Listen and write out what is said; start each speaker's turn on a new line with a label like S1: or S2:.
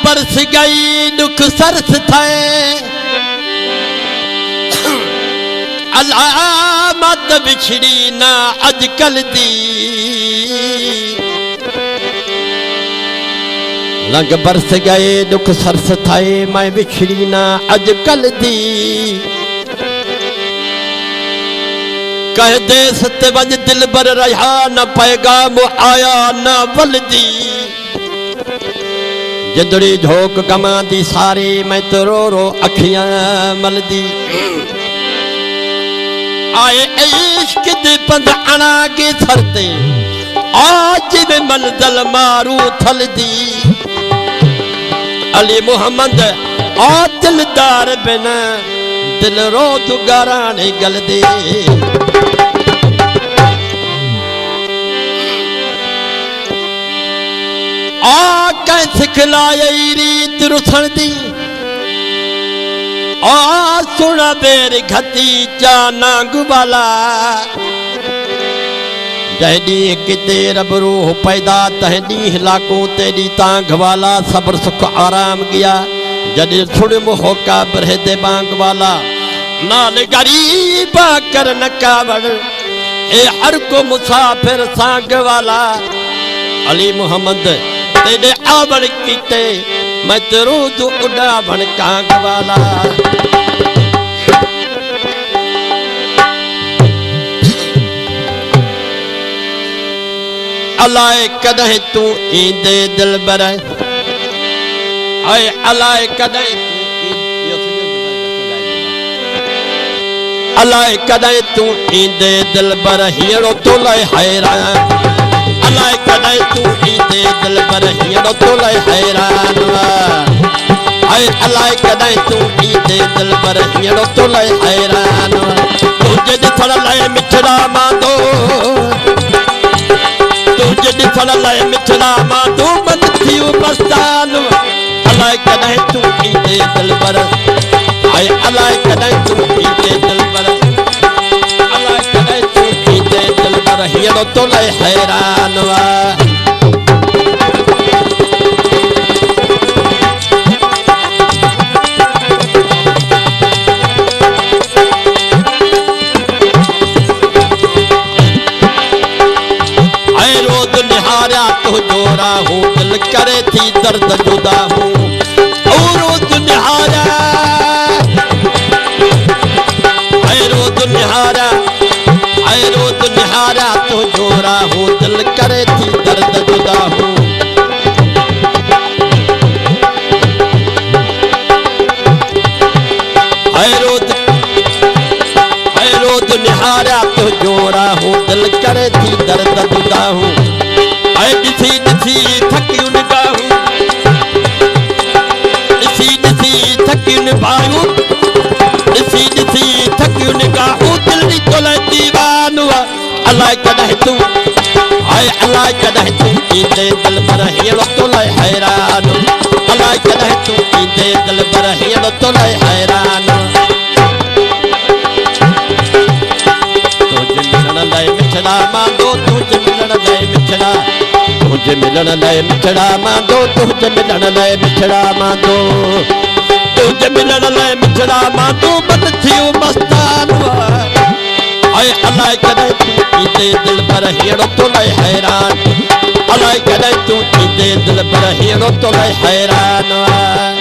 S1: बरस गई दुख सरस थे अलामत बिछड़ी ना अजकल दी लंग बरस गए दुख सरस थे मैं बिछड़ी ना अजकल दी कह देस ते वज दिल बर रहा न पैगाम आया न वलदी जदड़ी झोंक गमा दी सारी मैं तो रो रो अखियां मलदी आए इश्क दे पंध अना के थरते आज में मंजल मारू थलदी अली मोहम्मद आ दिलदार बिना दिल रो दुगारा नहीं गलदे आ कै सिखलाए रीत रुसण दी आ सुना बेर घती चा नांग वाला जहदी किते रब रूह पैदा तहदी लाको तेरी तांग वाला सब्र सुख आराम गया जदे छुड़ मोहका बरह दे बांग वाला नाल गरीबा कर नकावड़ ए हर को मुसाफिर सांग वाला अली मोहम्मद तेरे आवड़ कीते मैं तेरू तू उड़ा बन कांग वाला अलाए कदे तू ईंदे दिल बर आए अलाए कदे अलाए कदे तू ईंदे दिल बर हीरो तो लाए हैरान अलाए कदे तू ईंदे दिल बर हीरो तो लाए हैरान आए अलाए कदे तू ईंदे दिल बर हीरो तो लाए हैरान तुझे दिखण लाए मिठड़ा मांदो तुझे दिखण लाए मिठड़ा मांदो मन थियो मस्तान अलाए कदे तू ईंदे दिल बर आए अलाए कदे तू ईंदे दिल बर अलाए कदे तू ईंदे दिल बर हीरो तो लाए हैरान तो जोरा हूँ दिल करे थी दर्द जुदा हूँ रोज निहारा रोज निहारा तो जोरा हूँ दिल करे थी दर्द जुदा हूँ रोज निहारा तो जोरा हूँ दिल करे थी दर्द जुदा हूँ दिसी दिसी थकी निगाहूं दिसी दिसी थकी निभाऊं दिसी दिसी थकी निगाहूं दिल दी तोले दीवान अल्लाह कदे तू आए अल्लाह कदे तू ईंदे दिल पर हीरो तोले हैरान अल्लाह कदे तू ईंदे दिल पर हीरो तोले हैरान तुझे मिलन लाए मिठड़ा मांगो तुझे मिलन लाए मिठड़ा तुझे मिलन लाए मिठड़ा मांदो तुझे मिलन लाए मिठड़ा मांदो तुझे मिलन लाए मिठड़ा मांदो बद थियो मस्तान आए अल्लाह कदे तू ईंदे दिल पर हीरो तो लाए हैरान अल्लाह कदे तू ईंदे दिल पर हीरो तो लाए हैरान